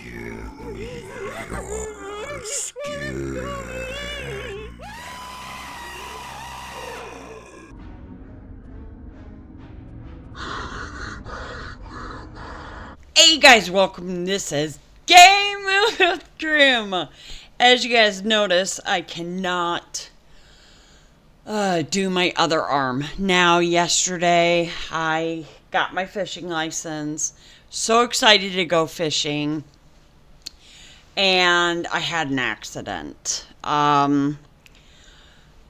Give me your skin. Hey guys, welcome. This is Game with Grim. As you guys notice, I cannot do my other arm. Now, yesterday, I got my fishing license. So excited to go fishing. And I had an accident. I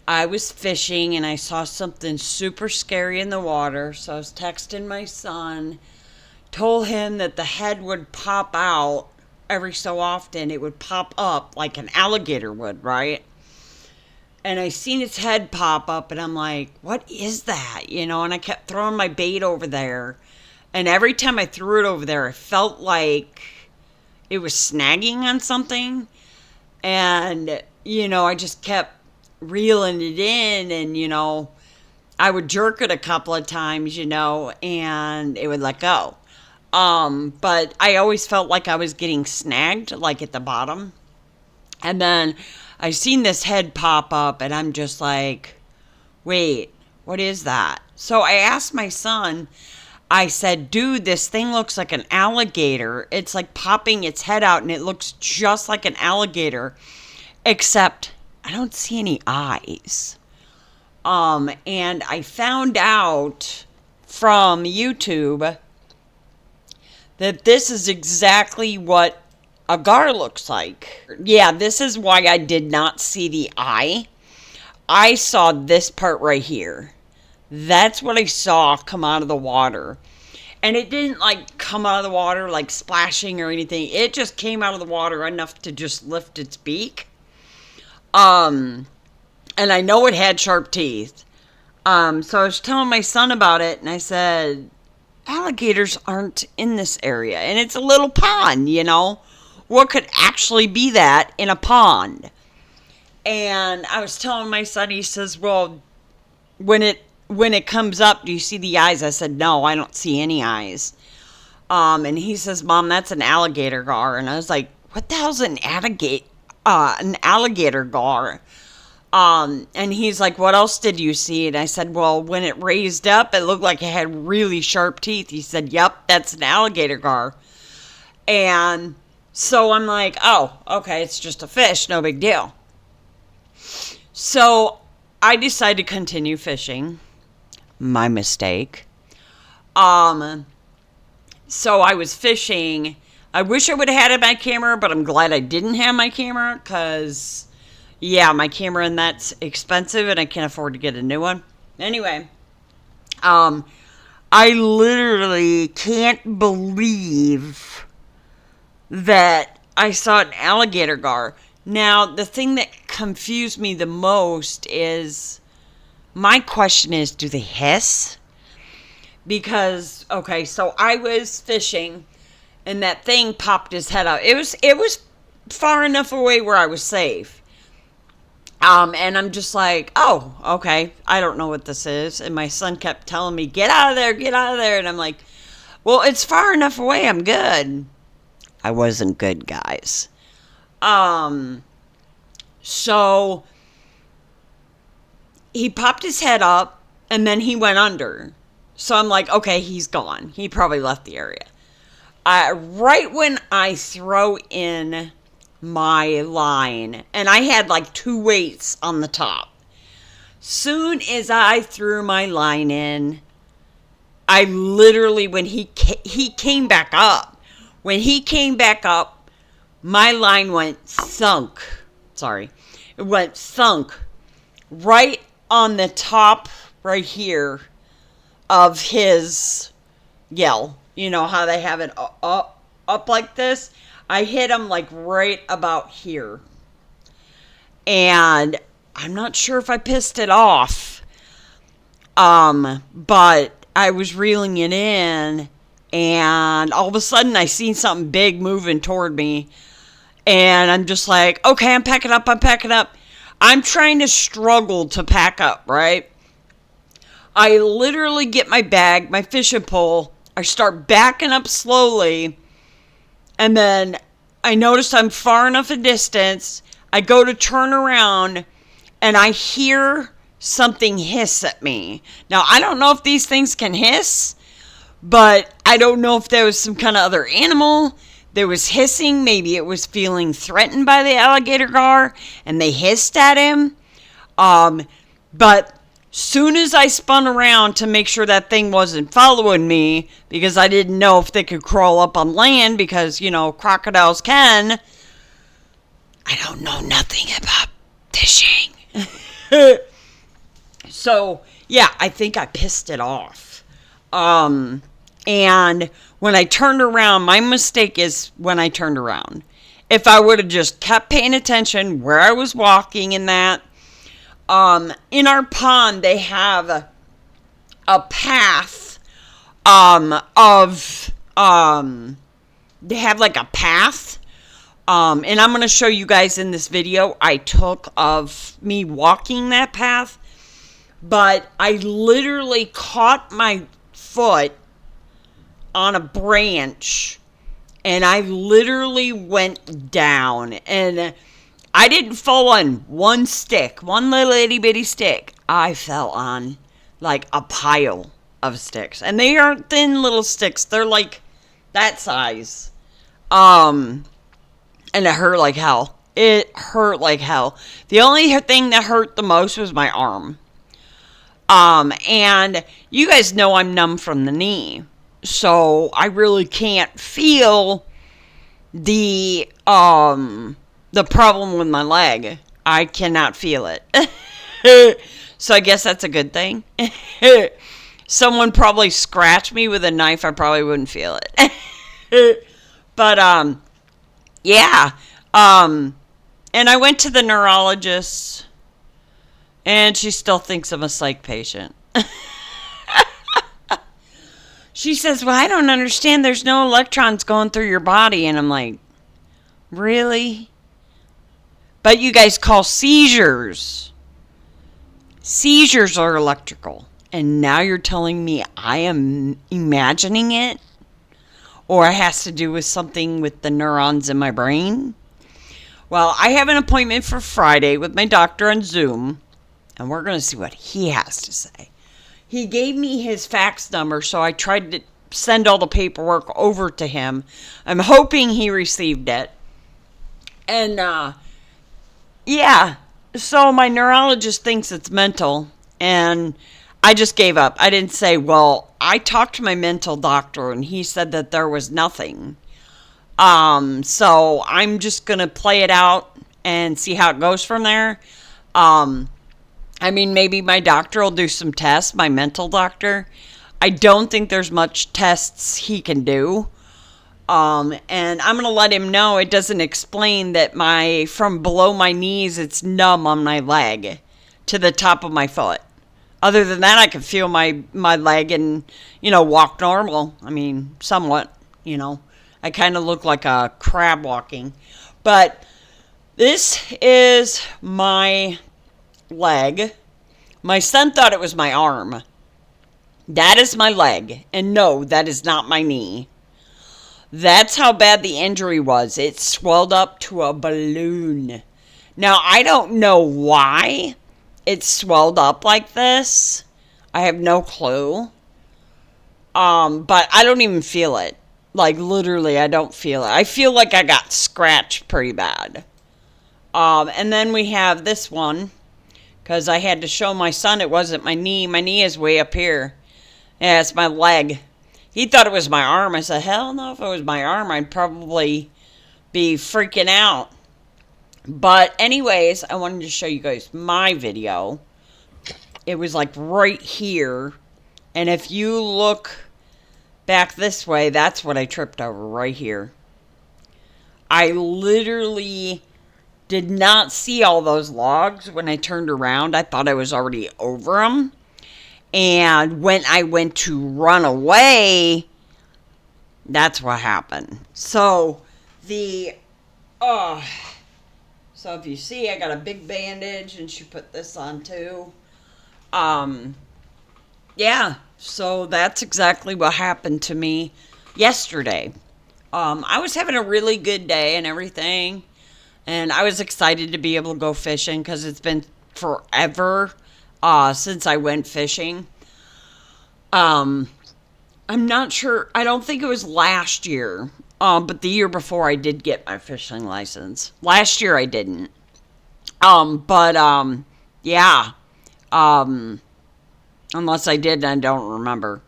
was fishing and I saw something super scary in the water. So I was texting my son. Told him that the head would pop out every so often. It would pop up like an alligator would, right? And I seen its head pop up and I'm like, what is that? You know, and I kept throwing my bait over there. And every time I threw it over there, it felt like it was snagging on something. And, you know, I just kept reeling it in and, you know, I would jerk it a couple of times, you know, and it would let go. But I always felt like I was getting snagged, like at the bottom. And then I seen this head pop up and I'm just like, wait, what is that? So I asked my son, I said, dude, this thing looks like an alligator. It's like popping its head out and it looks just like an alligator, except I don't see any eyes. And I found out from YouTube that this is exactly what a gar looks like. Yeah, this is why I did not see the eye. I saw this part right here. That's what I saw come out of the water. And it didn't like come out of the water like splashing or anything. It just came out of the water enough to just lift its beak. And I know it had sharp teeth. So I was telling my son about it and I said, alligators aren't in this area. And it's a little pond, you know. What could actually be that in a pond? And I was telling my son, he says, well, when it comes up, do you see the eyes? I said, no, I don't see any eyes. And he says, Mom, that's an alligator gar. And I was like, what the hell's an alligator gar? And he's like, what else did you see? And I said, well, when it raised up, it looked like it had really sharp teeth. He said, yep, that's an alligator gar. And so I'm like, oh, okay, it's just a fish, no big deal. So I decided to continue fishing. My mistake. So I was fishing. I wish I would have had my camera, but I'm glad I didn't have my camera because, yeah, my camera and that's expensive and I can't afford to get a new one. Anyway, I literally can't believe that I saw an alligator gar. Now, the thing that confused me the most is, my question is, do they hiss? Because, okay, so I was fishing and that thing popped his head out. It was far enough away where I was safe. And I'm just like, oh, okay, I don't know what this is. And my son kept telling me, get out of there, get out of there. And I'm like, well, it's far enough away, I'm good. I wasn't good, guys. So he popped his head up and then he went under. So I'm like, okay, he's gone. He probably left the area. Right when I throw in my line, and I had like 2 weights on the top. Soon as I threw my line in, I literally, when he came back up, my line went thunk. Sorry. It went thunk right on the top right here of his yell. You know how they have it up like this? I hit him like right about here. And I'm not sure if I pissed it off. But I was reeling it in and all of a sudden I seen something big moving toward me. And I'm just like, okay, I'm packing up. I'm trying to struggle to pack up, right? I literally get my bag, my fishing pole. I start backing up slowly. And then I notice I'm far enough a distance. I go to turn around and I hear something hiss at me. Now, I don't know if these things can hiss, but I don't know if there was some kind of other animal that was hissing. Maybe it was feeling threatened by the alligator gar and they hissed at him. But soon as I spun around to make sure that thing wasn't following me, because I didn't know if they could crawl up on land, because, you know, crocodiles can. I don't know nothing about fishing. So, yeah, I think I pissed it off. And when I turned around, my mistake is when I turned around. If I would have just kept paying attention where I was walking and that, in our pond, they have a path, they have like a path, and I'm going to show you guys in this video I took of me walking that path, but I literally caught my foot on a branch, and I literally went down, and I didn't fall on one stick, one little itty bitty stick. I fell on like a pile of sticks. And they aren't thin little sticks. They're like that size. And it hurt like hell. It hurt like hell. The only thing that hurt the most was my arm. And you guys know I'm numb from the knee. So I really can't feel the problem with my leg. I cannot feel it. So I guess that's a good thing. Someone probably scratched me with a knife, I probably wouldn't feel it. But, yeah. And I went to the neurologist, and she still thinks I'm a psych patient. She says, well, I don't understand. There's no electrons going through your body. And I'm like, really? But you guys call seizures. Seizures are electrical. And now you're telling me I am imagining it? Or it has to do with something with the neurons in my brain? Well, I have an appointment for Friday with my doctor on Zoom. And we're going to see what he has to say. He gave me his fax number, so I tried to send all the paperwork over to him. I'm hoping he received it. And, yeah, so my neurologist thinks it's mental, and I just gave up. I didn't say, well, I talked to my mental doctor, and he said that there was nothing. So I'm just going to play it out and see how it goes from there. I mean, maybe my doctor will do some tests, my mental doctor. I don't think there's much tests he can do. And I'm going to let him know it doesn't explain that from below my knees, it's numb on my leg to the top of my foot. Other than that, I can feel my leg and, walk normal. I mean, somewhat, I kind of look like a crab walking. But this is my leg. My son thought it was my arm. That is my leg. And no, that is not my knee. That's how bad the injury was. It swelled up to a balloon. Now, I don't know why it swelled up like this. I have no clue. But I don't even feel it. Like, literally, I don't feel it. I feel like I got scratched pretty bad. And then we have this one. Because I had to show my son it wasn't my knee. My knee is way up here. Yeah, it's my leg. He thought it was my arm. I said, hell no, if it was my arm, I'd probably be freaking out. But anyways, I wanted to show you guys my video. It was like right here. And if you look back this way, that's what I tripped over right here. I literally did not see all those logs when I turned around. I thought I was already over them. And when I went to run away, that's what happened. So, so if you see, I got a big bandage, and she put this on too. Yeah, so that's exactly what happened to me yesterday. I was having a really good day and everything. And I was excited to be able to go fishing because it's been forever since I went fishing. Um, I'm not sure. I don't think it was last year. But the year before I did get my fishing license. Last year I didn't. But yeah. Um, unless I did, I don't remember.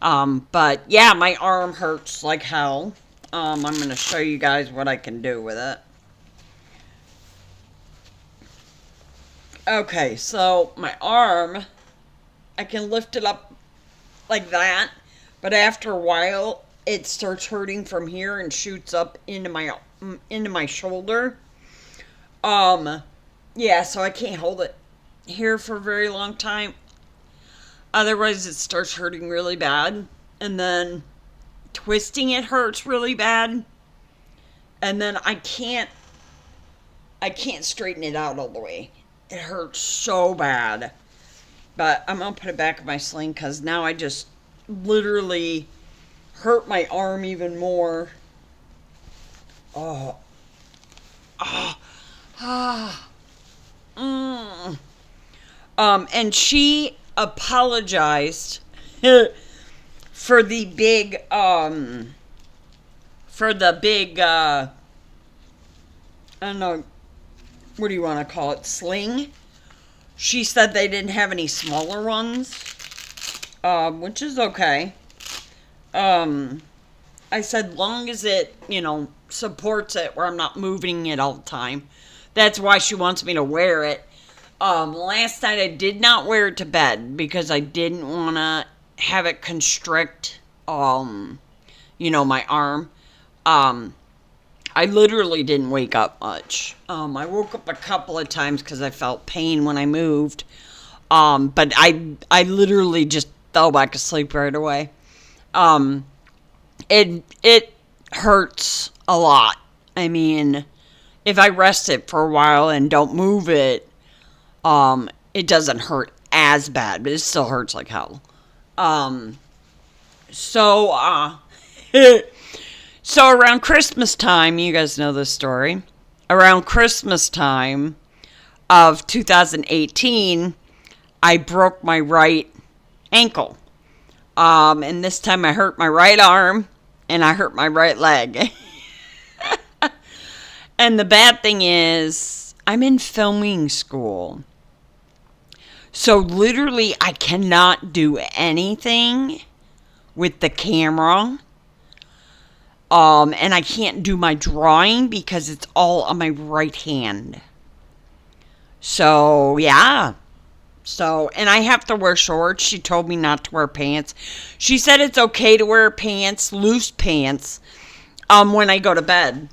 But yeah, my arm hurts like hell. I'm gonna show you guys what I can do with it. Okay, so my arm, I can lift it up like that, but after a while, it starts hurting from here and shoots up into my shoulder. Um, yeah, so I can't hold it here for a very long time. Otherwise, it starts hurting really bad, and then twisting it hurts really bad, and then I can't straighten it out all the way. It hurts so bad. But I'm gonna put it back in my sling because now I just literally hurt my arm even more. Oh, ah, ah, mm. And she apologized for the big, I don't know, what do you want to call it, sling? She said they didn't have any smaller ones, which is okay. Um, I said, long as it, supports it where I'm not moving it all the time. That's why she wants me to wear it. Last night I did not wear it to bed because I didn't want to have it constrict, my arm. I literally didn't wake up much. I woke up a couple of times because I felt pain when I moved. But I literally just fell back asleep right away. It hurts a lot. I mean, if I rest it for a while and don't move it, it doesn't hurt as bad, but it still hurts like hell. Um, so, so around Christmas time, you guys know this story. Around Christmas time of 2018, I broke my right ankle. And this time I hurt my right arm and I hurt my right leg. And the bad thing is, I'm in filming school. So literally, I cannot do anything with the camera. And I can't do my drawing because it's all on my right hand. So, yeah. So, and I have to wear shorts. She told me not to wear pants. She said it's okay to wear pants, loose pants, when I go to bed.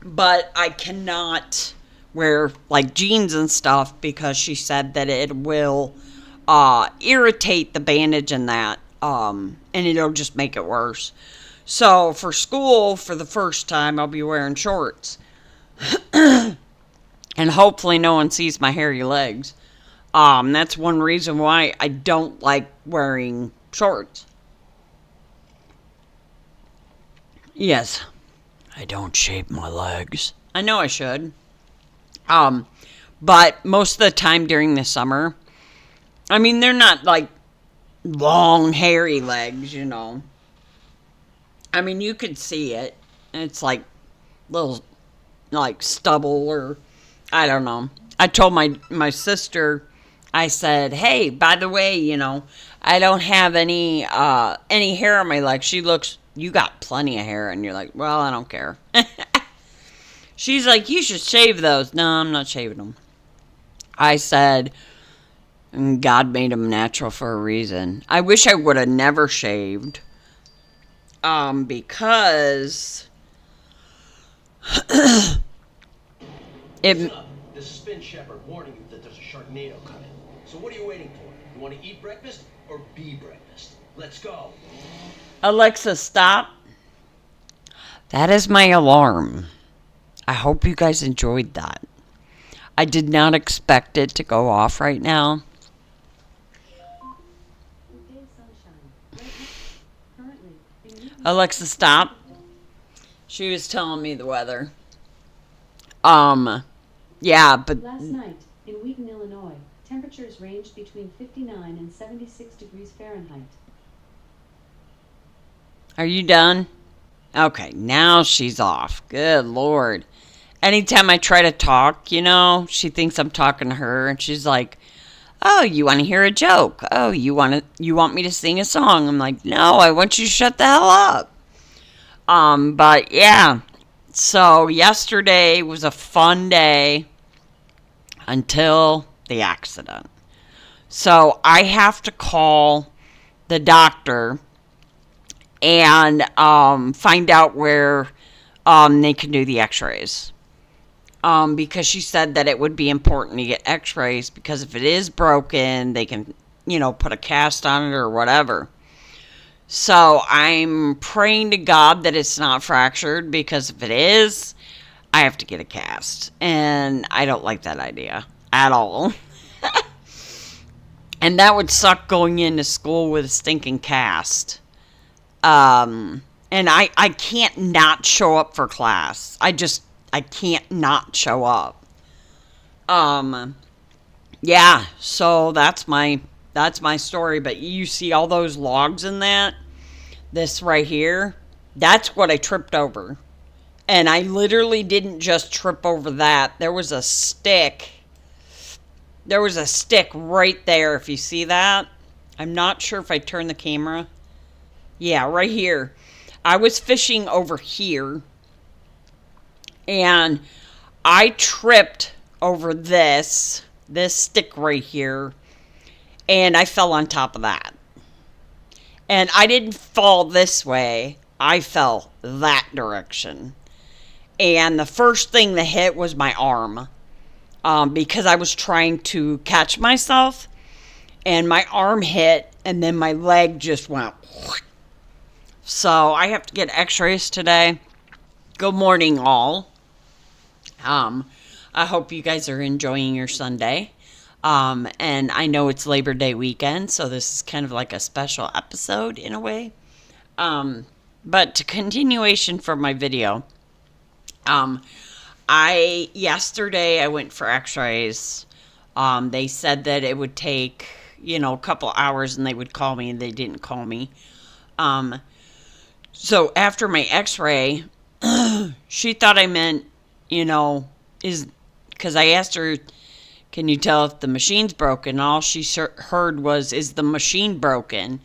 But I cannot wear, like, jeans and stuff because she said that it will irritate the bandage and that. And it'll just make it worse. So, for school, for the first time, I'll be wearing shorts. And hopefully no one sees my hairy legs. That's one reason why I don't like wearing shorts. Yes, I don't shave my legs. I know I should. But most of the time during the summer, I mean, they're not like long, hairy legs. I mean, you could see it. It's like little, like stubble or I don't know. I told my sister, I said, "Hey, by the way, I don't have any hair on my legs." She looks, "You got plenty of hair," and you're like, "Well, I don't care." She's like, "You should shave those." No, I'm not shaving them. I said, God made them natural for a reason. I wish I would have never shaved. Because it. Listen up. This is Finn Shepard warning you that there's a Sharknado coming. So what are you waiting for? You want to eat breakfast or be breakfast? Let's go. Alexa, stop. That is my alarm. I hope you guys enjoyed that. I did not expect it to go off right now. Alexa, stop. She was telling me the weather. Yeah, but Last night, in Wheaton, Illinois, temperatures ranged between 59 and 76 degrees Fahrenheit. are you done? Okay, now she's off. Good Lord. Anytime I try to talk, she thinks I'm talking to her, and she's like, "Oh, you want to hear a joke? Oh, you want me to sing a song?" I'm like, "No, I want you to shut the hell up." But yeah. So yesterday was a fun day until the accident. So I have to call the doctor and find out where they can do the x-rays. Because she said that it would be important to get x-rays because if it is broken, they can, put a cast on it or whatever. So I'm praying to God that it's not fractured because if it is, I have to get a cast. And I don't like that idea at all. And that would suck going into school with a stinking cast. And I can't not show up for class. I can't not show up. Yeah, so that's my story. But you see all those logs in that? This right here? That's what I tripped over. And I literally didn't just trip over that. There was a stick. There was a stick right there, if you see that. I'm not sure if I turn the camera. Yeah, right here. I was fishing over here. And I tripped over this stick right here. And I fell on top of that. And I didn't fall this way. I fell that direction. And the first thing that hit was my arm. Because I was trying to catch myself. And my arm hit. And then my leg just went. So I have to get x-rays today. Good morning, all. I hope you guys are enjoying your Sunday. And I know it's Labor Day weekend, so this is kind of like a special episode in a way. But to continuation from my video, yesterday I went for x-rays. They said that it would take, a couple hours and they would call me, and they didn't call me. So after my x-ray, she thought I meant, because I asked her, can you tell if the machine's broken? All she heard was, is the machine broken?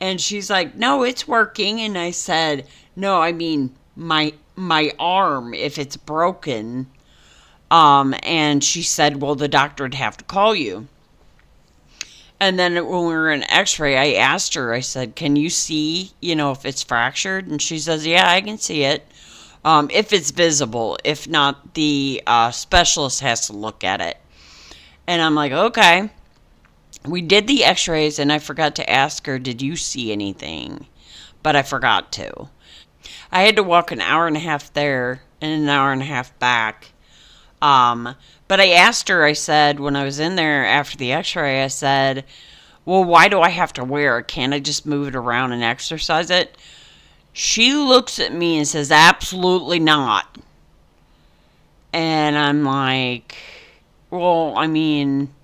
And she's like, no, it's working. And I said, no, I mean, my arm, if it's broken. And she said, well, the doctor would have to call you. And then when we were in x-ray, I asked her, I said, can you see, if it's fractured? And she says, yeah, I can see it. If it's visible. If not, the specialist has to look at it. And I'm like, okay. We did the x-rays, and I forgot to ask her, did you see anything? But I forgot to. I had to walk an hour and a half there and an hour and a half back. But I asked her, I said, when I was in there after the x-ray, I said, well, why do I have to wear it? Can't I just move it around and exercise it? She looks at me and says, absolutely not. And I'm like, well, I mean,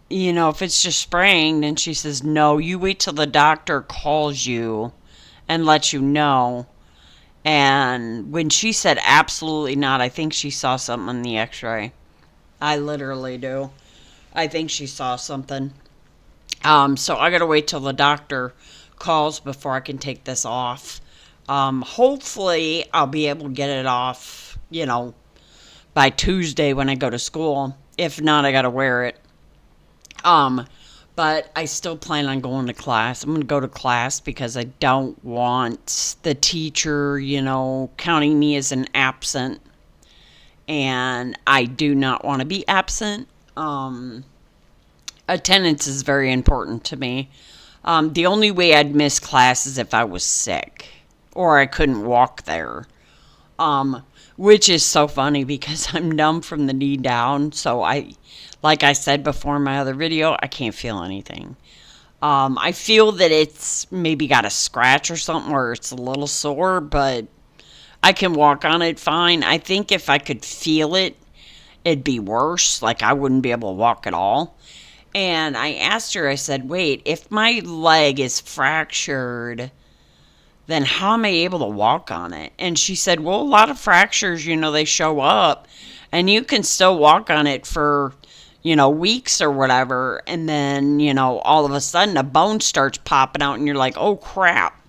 if it's just spraying. And she says, no, you wait till the doctor calls you and lets you know. And when she said absolutely not, I think she saw something on the x-ray. I literally do. I think she saw something. So I gotta wait till the doctor calls before I can take this off. Hopefully I'll be able to get it off, by Tuesday when I go to school. If not, I gotta wear it. But I still plan on going to class. I'm going to go to class because I don't want the teacher, counting me as an absent. And I do not want to be absent. Attendance is very important to me. The only way I'd miss class is if I was sick or I couldn't walk there. Which is so funny because I'm numb from the knee down. So like I said before in my other video, I can't feel anything. I feel that it's maybe got a scratch or something where it's a little sore, but I can walk on it fine. I think if I could feel it, it'd be worse. Like I wouldn't be able to walk at all. And I asked her, I said, wait, if my leg is fractured, then how am I able to walk on it? And she said, well, a lot of fractures, they show up and you can still walk on it for, weeks or whatever. And then, all of a sudden a bone starts popping out and you're like, oh crap,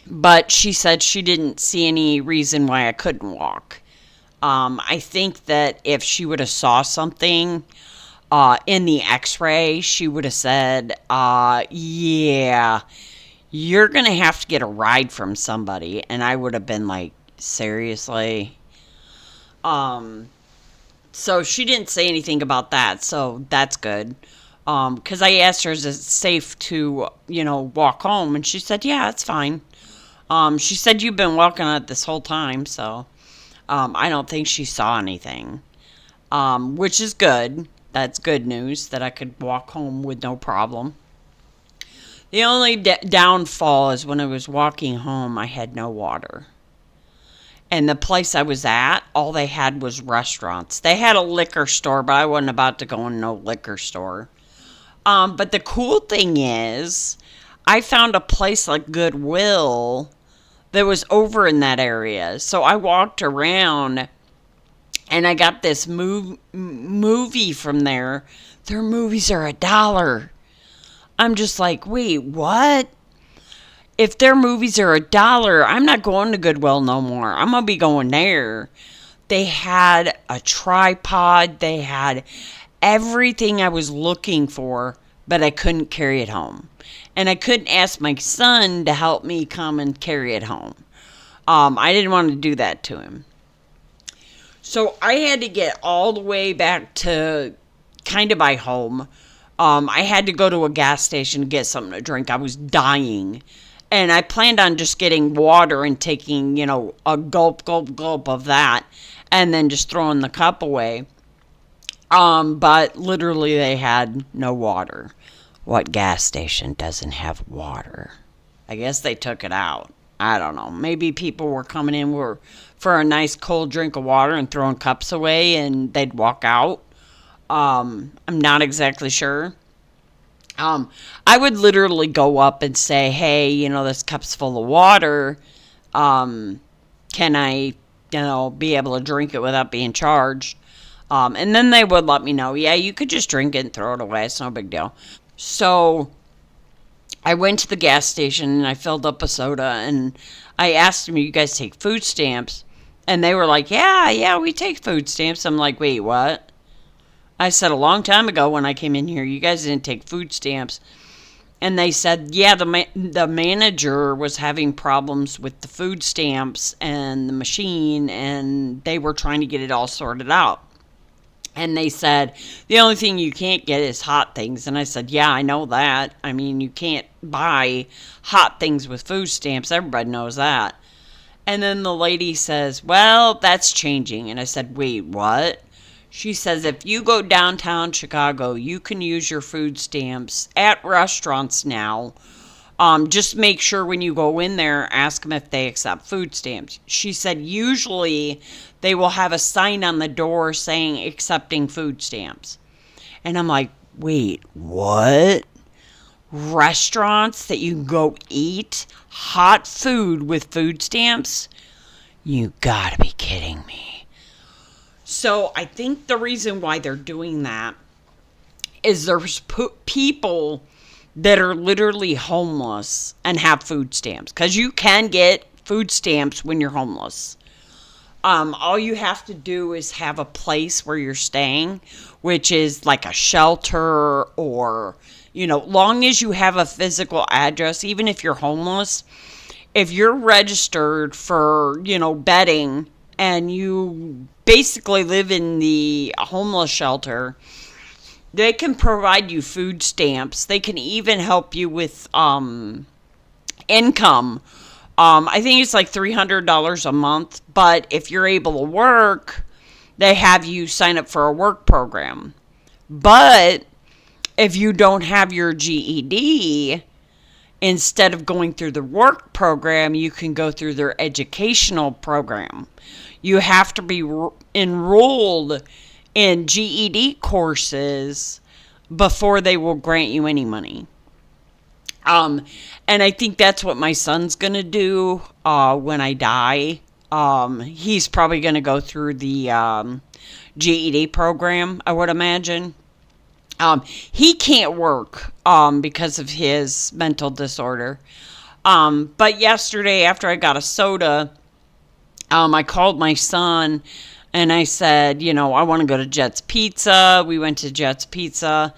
But she said she didn't see any reason why I couldn't walk. I think that if she would have saw something in the x-ray, she would have said, yeah, you're going to have to get a ride from somebody. And I would have been like, seriously? So she didn't say anything about that. So that's good. Because I asked her, is it safe to, walk home? And she said, yeah, it's fine. She said, you've been walking on it this whole time. So I don't think she saw anything, which is good. That's good news that I could walk home with no problem. The only downfall is when I was walking home, I had no water. And the place I was at, all they had was restaurants. They had a liquor store, but I wasn't about to go in no liquor store. But the cool thing is, I found a place like Goodwill that was over in that area. So I walked around and I got this movie from there. Their movies are $1. I'm just like, wait, what? If their movies are $1, I'm not going to Goodwill no more. I'm going to be going there. They had a tripod. They had everything I was looking for, but I couldn't carry it home. And I couldn't ask my son to help me come and carry it home. I didn't want to do that to him. So I had to get all the way back to kind of my home. I had to go to a gas station to get something to drink. I was dying. And I planned on just getting water and taking, a gulp of that. And then just throwing the cup away. But literally they had no water. What gas station doesn't have water? I guess they took it out. I don't know. Maybe people were coming in for a nice cold drink of water and throwing cups away and they'd walk out. I'm not exactly sure. I would literally go up and say, hey, this cup's full of water. Can I, be able to drink it without being charged? And then they would let me know, yeah, you could just drink it and throw it away. It's no big deal. So I went to the gas station and I filled up a soda and I asked them, you guys take food stamps? And they were like, yeah, we take food stamps. I'm like, wait, what? I said a long time ago when I came in here, you guys didn't take food stamps. And they said, yeah, the manager was having problems with the food stamps and the machine, and they were trying to get it all sorted out. And they said, the only thing you can't get is hot things. And I said, yeah, I know that. I mean, you can't buy hot things with food stamps. Everybody knows that. And then the lady says, well, that's changing. And I said, wait, what? She says, if you go downtown Chicago, you can use your food stamps at restaurants now. Just make sure when you go in there, ask them if they accept food stamps. She said, usually they will have a sign on the door saying accepting food stamps. And I'm like, wait, what? Restaurants that you can go eat hot food with food stamps? You gotta be kidding me. So I think the reason why they're doing that is there's people that are literally homeless and have food stamps. Because you can get food stamps when you're homeless. All you have to do is have a place where you're staying, which is like a shelter or, long as you have a physical address, even if you're homeless, if you're registered for, bedding and you basically live in the homeless shelter, they can provide you food stamps. They can even help you with income. I think it's like $300 a month. But if you're able to work, they have you sign up for a work program. But if you don't have your GED, instead of going through the work program, you can go through their educational program. You have to be enrolled in GED courses before they will grant you any money. And I think that's what my son's going to do when I die. He's probably going to go through the GED program, I would imagine. He can't work because of his mental disorder. But yesterday, after I got a soda, I called my son and I said, I want to go to Jet's Pizza. We went to Jet's Pizza.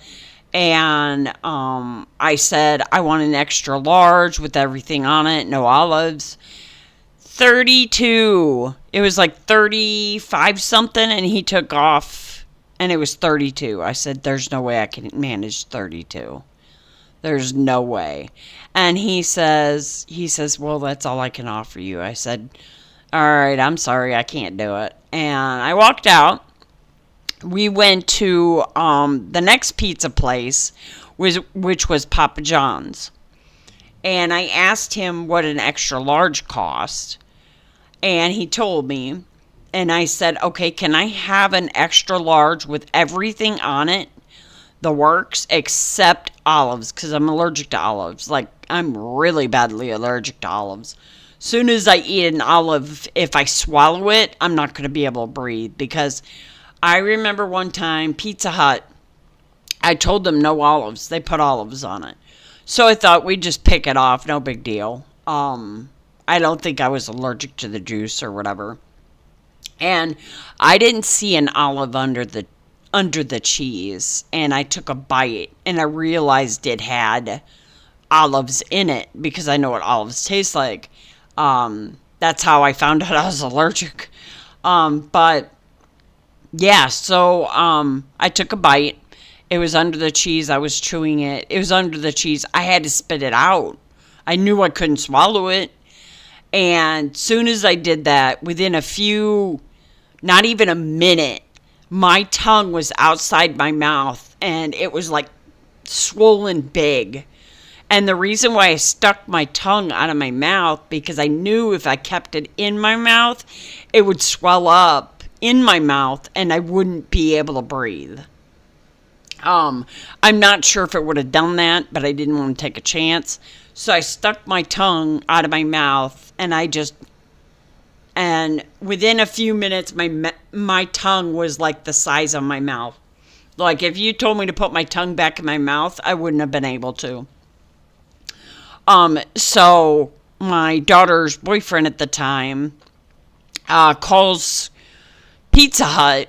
And I said, I want an extra large with everything on it, no olives. 32. It was like 35 something, and he took off, and it was 32. I said, there's no way I can manage 32. There's no way. And he says, well, that's all I can offer you. I said, all right, I'm sorry, I can't do it. And I walked out. We went to the next pizza place, which was Papa John's. And I asked him what an extra large cost. And he told me. And I said, okay, can I have an extra large with everything on it? The works, except olives, because I'm allergic to olives. Like, I'm really badly allergic to olives. Soon as I eat an olive, if I swallow it, I'm not going to be able to breathe, because I remember one time, Pizza Hut, I told them no olives. They put olives on it. So I thought we'd just pick it off, no big deal. I don't think I was allergic to the juice or whatever. And I didn't see an olive under the cheese. And I took a bite and I realized it had olives in it because I know what olives taste like. That's how I found out I was allergic. But yeah, so I took a bite. It was under the cheese. I was chewing it. It was under the cheese. I had to spit it out. I knew I couldn't swallow it. And soon as I did that, within not even a minute, my tongue was outside my mouth and it was like swollen big. And the reason why I stuck my tongue out of my mouth, because I knew if I kept it in my mouth, it would swell up in my mouth and I wouldn't be able to breathe. I'm not sure if it would have done that, but I didn't want to take a chance. So I stuck my tongue out of my mouth and within a few minutes, my tongue was like the size of my mouth. Like if you told me to put my tongue back in my mouth, I wouldn't have been able to. So my daughter's boyfriend at the time, calls Pizza Hut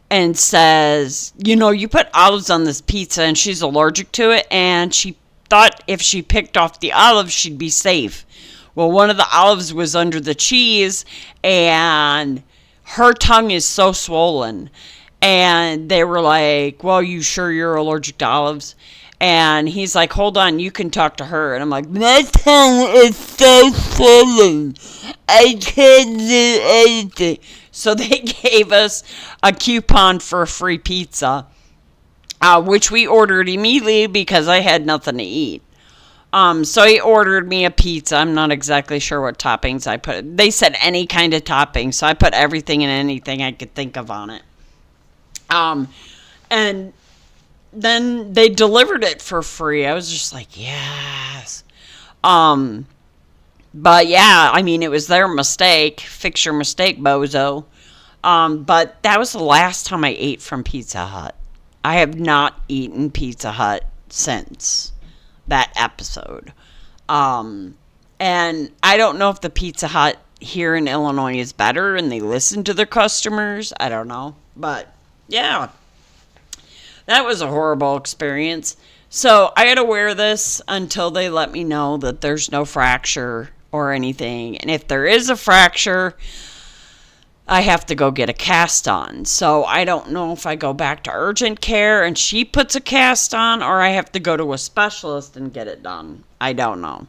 and says, you put olives on this pizza and she's allergic to it, and she thought if she picked off the olives, she'd be safe. Well, one of the olives was under the cheese, and her tongue is so swollen. And they were like, well, you sure you're allergic to olives? And he's like, hold on, you can talk to her. And I'm like, my tongue is so swollen. I can't do anything. So they gave us a coupon for a free pizza, which we ordered immediately because I had nothing to eat. So he ordered me a pizza. I'm not exactly sure what toppings I put. They said any kind of topping, so I put everything and anything I could think of on it. And then they delivered it for free. I was just like, yes. But yeah, I mean, it was their mistake. Fix your mistake, bozo. But that was the last time I ate from Pizza Hut. I have not eaten Pizza Hut since that episode. And I don't know if the Pizza Hut here in Illinois is better and they listen to their customers. I don't know. But yeah, that was a horrible experience. So I had to wear this until they let me know that there's no fracture or anything. And if there is a fracture, I have to go get a cast on. So I don't know if I go back to urgent care and she puts a cast on, or I have to go to a specialist and get it done. I don't know.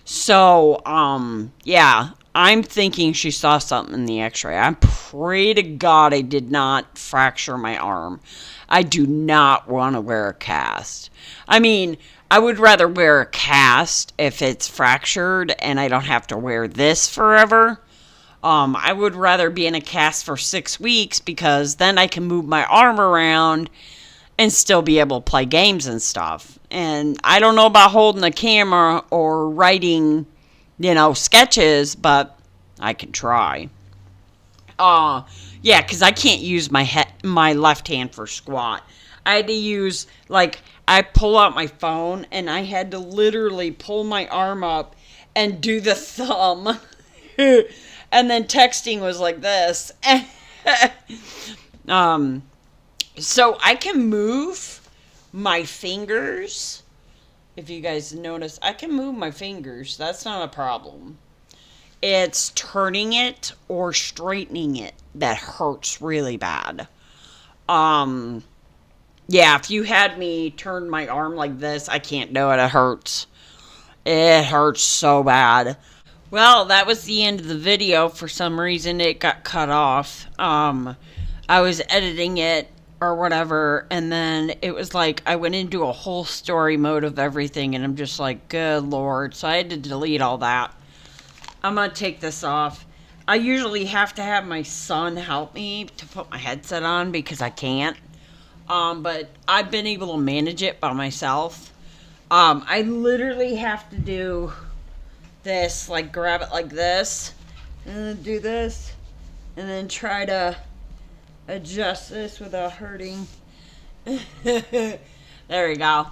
So, yeah, I'm thinking she saw something in the x-ray. I pray to God I did not fracture my arm. I do not want to wear a cast. I mean, I would rather wear a cast if it's fractured and I don't have to wear this forever. I would rather be in a cast for 6 weeks because then I can move my arm around and still be able to play games and stuff. And I don't know about holding a camera or writing, sketches, but I can try. Yeah, because I can't use my left hand for squat. I had to use, I pull out my phone, and I had to literally pull my arm up and do the thumb. And then texting was like this. So I can move my fingers. If you guys notice, I can move my fingers. That's not a problem. It's turning it or straightening it that hurts really bad. Yeah, if you had me turn my arm like this, I can't do it. It hurts. It hurts so bad. Well, that was the end of the video. For some reason, it got cut off. I was editing it or whatever, and then it was like I went into a whole story mode of everything, and I'm just like, good Lord. So I had to delete all that. I'm going to take this off. I usually have to have my son help me to put my headset on because I can't. But I've been able to manage it by myself. I literally have to do this, grab it like this, and then do this, and then try to adjust this without hurting. There we go.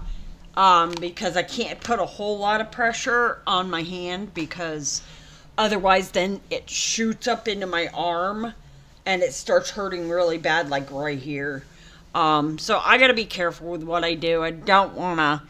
Because I can't put a whole lot of pressure on my hand because otherwise then it shoots up into my arm and it starts hurting really bad, like right here. So I gotta be careful with what I do. I don't want to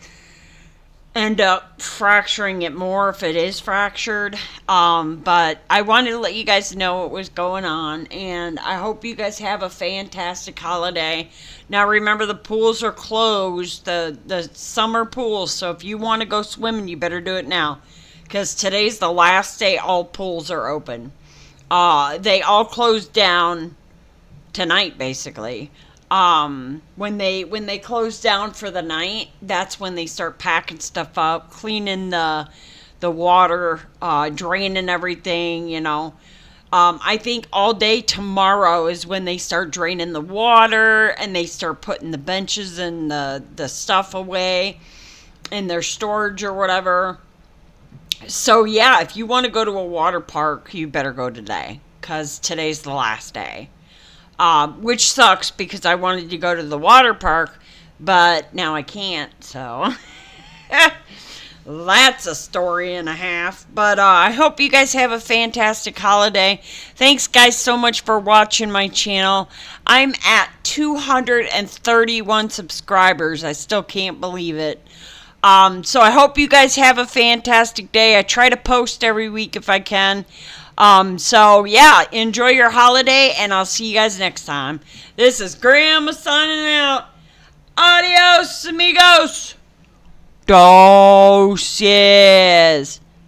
end up fracturing it more if it is fractured. But I wanted to let you guys know what was going on, and I hope you guys have a fantastic holiday. Now remember, the pools are closed, the summer pools, so if you want to go swimming, you better do it now, because today's the last day all pools are open. They all closed down tonight, basically. When they close down for the night, that's when they start packing stuff up, cleaning the water, draining everything, I think all day tomorrow is when they start draining the water and they start putting the benches and the stuff away in their storage or whatever. So yeah, if you want to go to a water park, you better go today, because today's the last day. Which sucks because I wanted to go to the water park, but now I can't, so that's a story and a half. But I hope you guys have a fantastic holiday. Thanks, guys, so much for watching my channel. I'm at 231 subscribers. I still can't believe it. So I hope you guys have a fantastic day. I try to post every week if I can. So yeah, enjoy your holiday, and I'll see you guys next time. This is Grandma signing out. Adios, amigos. Doses.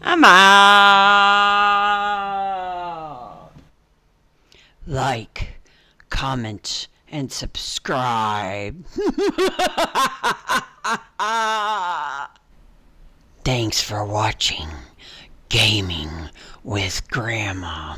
I'm out. Like, comment, and subscribe. Thanks for watching Gaming with Grandma.